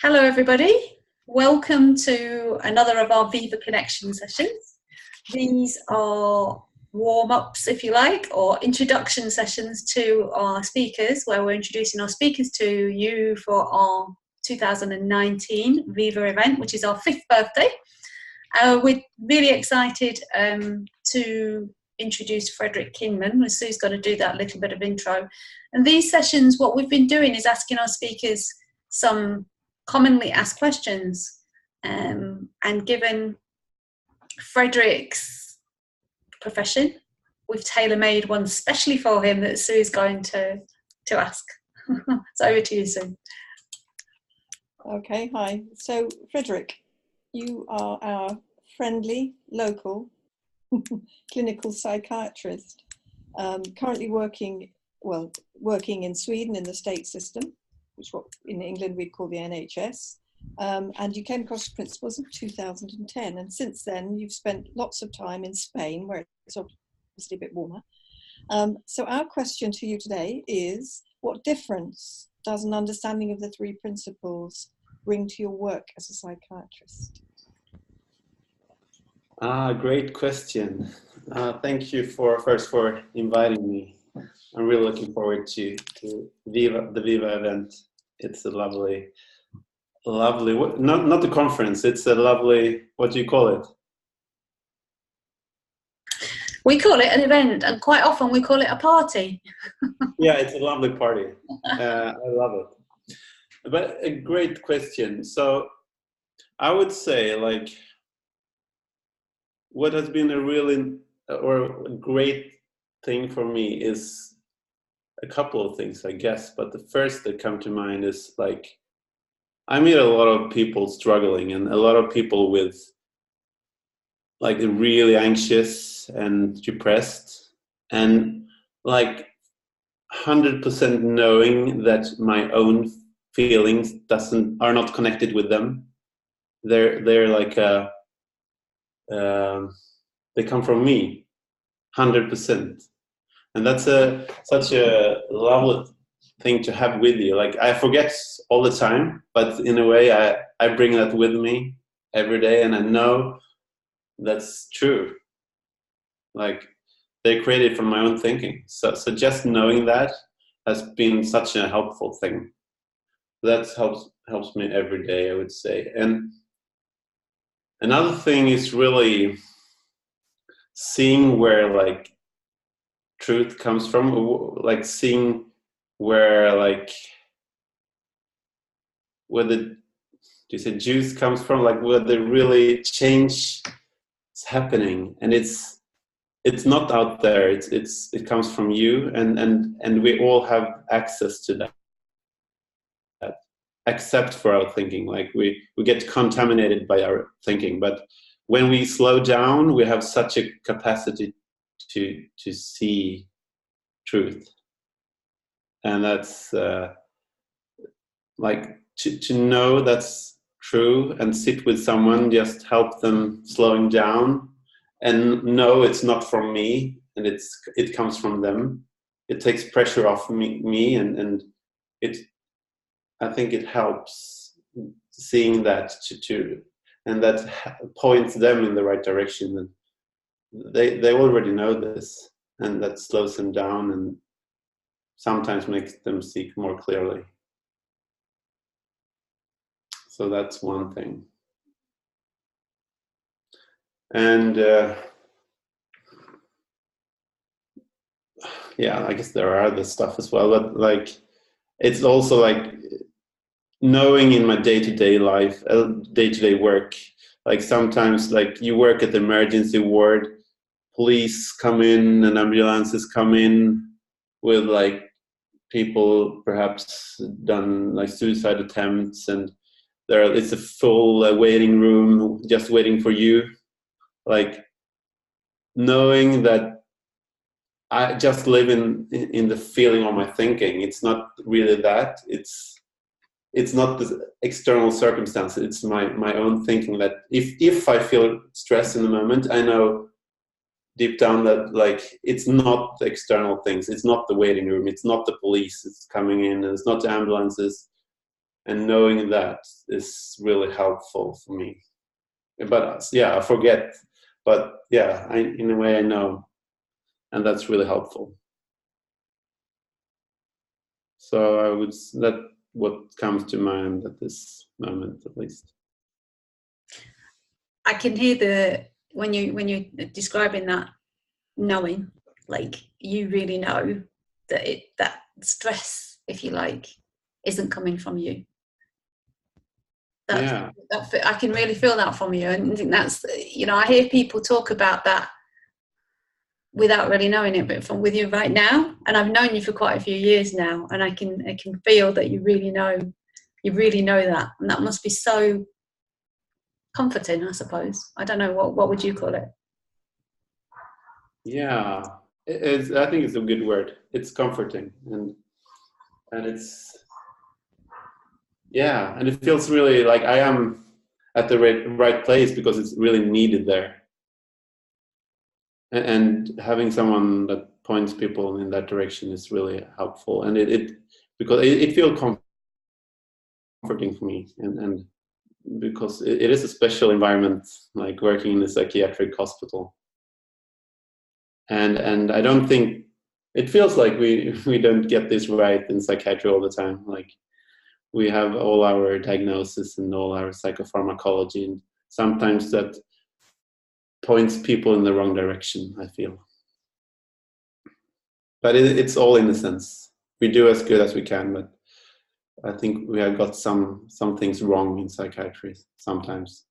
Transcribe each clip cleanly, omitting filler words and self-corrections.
Hello everybody, welcome to another of our Viva Connection sessions. These are warm-ups, if you like, or introduction sessions to our speakers, where we're introducing our speakers to you for our 2019 Viva event, which is our 5th birthday. We're really excited to introduce Fredrik Kinnman. Sue's going to do that little bit of intro. And these sessions, what we've been doing is asking our speakers some commonly asked questions, and given Fredrik's profession, we've tailor-made one specially for him that Sue is going to ask. So over to you, Sue. Okay, hi. So Fredrik, you are our friendly local clinical psychiatrist, currently working in Sweden in the state system, which what in England we'd call the NHS, and you came across the principles in 2010, and since then you've spent lots of time in Spain, where it's obviously a bit warmer. So our question to you today is, what difference does an understanding of the three principles bring to your work as a psychiatrist? Great question. Thank you for inviting me. I'm really looking forward to the Viva event. It's a lovely, not the conference, it's a lovely, what do you call it? We call it an event, and quite often we call it a party. Yeah, it's a lovely party. I love it. But a great question. So I would say, like, what has been a great thing for me is a couple of things, I guess, but the first that come to mind is, like, I meet a lot of people struggling, and a lot of people with, like, really anxious and depressed, and like 100% knowing that my own feelings are not connected with them. They're like they come from me 100%. And that's such a lovely thing to have with you. Like, I forget all the time, but in a way I bring that with me every day, and I know that's true. Like, they're created from my own thinking. So just knowing that has been such a helpful thing. That helps me every day, I would say. And another thing is really seeing where, like, truth comes from, like seeing where, like, where the juice comes from, like where the really change is happening, and it's not out there. It comes from you, and we all have access to that, except for our thinking. Like, we get contaminated by our thinking, but when we slow down, we have such a capacity to see truth. And that's like to know that's true, and sit with someone, just help them slowing down, and know it's not from me, and it comes from them. It takes pressure off me, and I think it helps seeing that and that points them in the right direction. They already know this, and that slows them down and sometimes makes them see more clearly. So that's one thing. And yeah, I guess there are other stuff as well, but, like, it's also like knowing in my day-to-day life, day-to-day work, like sometimes, like, you work at the emergency ward, police come in and ambulances come in with, like, people perhaps done, like, suicide attempts, and it's a full waiting room just waiting for you. Like, knowing that I just live in the feeling of my thinking. It's not really that. It's not the external circumstances. It's my own thinking, that if I feel stress in the moment, I know deep down that, like, it's not the external things. It's not the waiting room. It's not the police. It's coming in. And it's not the ambulances. and knowing that is really helpful for me. But yeah, I forget. But yeah, in a way I know, and that's really helpful. So that what comes to mind at this moment, at least. I can hear when you're describing that, knowing, like you really know that stress, if you like, isn't coming from you. I can really feel that from you, and I think that's, I hear people talk about that without really knowing it, but from with you right now, and I've known you for quite a few years now, and I can feel that you really know that, and that must be so comforting, I suppose. I don't know, what would you call it? Yeah, I think it's a good word. It's comforting, and it's, yeah, and it feels really like I am at the right place because it's really needed there. And having someone that points people in that direction is really helpful, and because it feels comforting for me, and because it is a special environment, like working in a psychiatric hospital. And I don't think it feels like we don't get this right in psychiatry all the time. Like we have all our diagnosis and all our psychopharmacology, and sometimes that points people in the wrong direction, I feel. But it's all innocence. We do as good as we can, but I think we have got some things wrong in psychiatry sometimes.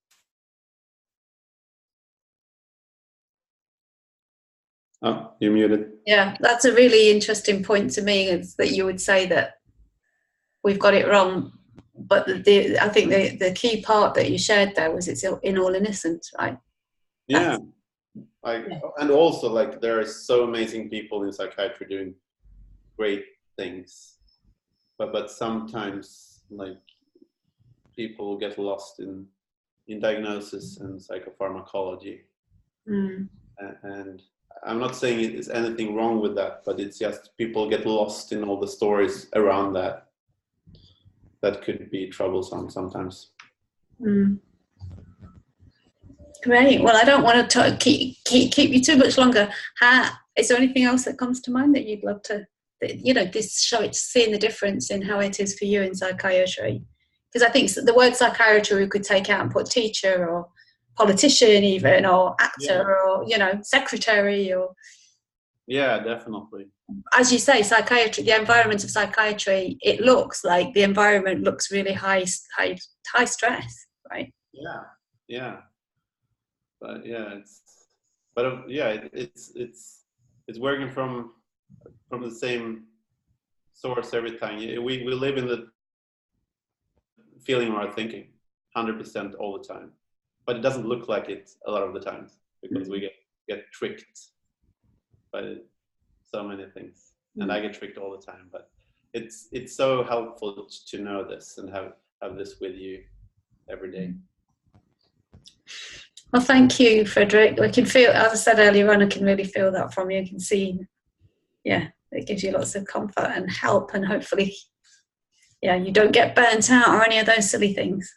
Oh, you're muted. Yeah, that's a really interesting point to me, is that you would say that we've got it wrong, but I think the key part that you shared there was it's in all innocence, right? Yeah. And also, like, there are so amazing people in psychiatry doing great things, but sometimes, like, people get lost in diagnosis and psychopharmacology. And I'm not saying it is anything wrong with that, but it's just people get lost in all the stories around that could be troublesome sometimes. Great. Well, I don't want to keep you too much longer. Is there anything else that comes to mind that you'd love to, seeing the difference in how it is for you in psychiatry? Because I think the word psychiatry we could take out and put teacher or politician even, or actor, or secretary, or definitely. As you say, psychiatry, the environment of psychiatry, it looks like the environment looks really high stress, right? But it's working from the same source every time. We live in the feeling or thinking 100% all the time, but it doesn't look like it a lot of the times because we get tricked by so many things, and I get tricked all the time. But it's so helpful to know this and have this with you every day. Well, thank you, Fredrik. I can feel, as I said earlier on, I can really feel that from you. I can see, it gives you lots of comfort and help, and hopefully, you don't get burnt out or any of those silly things.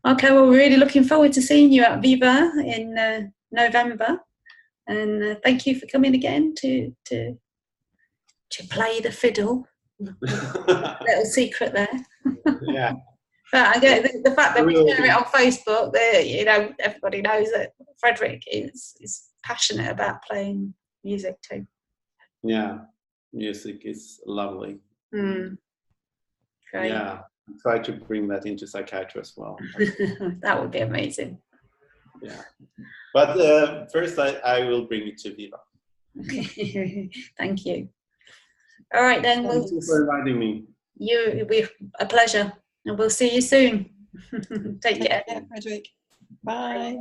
Okay, well, we're really looking forward to seeing you at Viva in November, and thank you for coming again to play the fiddle. Little secret there. Yeah. But I get the fact that we share it on Facebook. Everybody knows that Fredrik is passionate about playing music too. Yeah, music is lovely. Great. Yeah, try to bring that into psychiatry as well. That would be amazing. Yeah, but first I will bring you to Viva. Thank you. All right then. Thank you for inviting me. It'll be a pleasure, and we'll see you soon. Take care. Fredrik. Bye.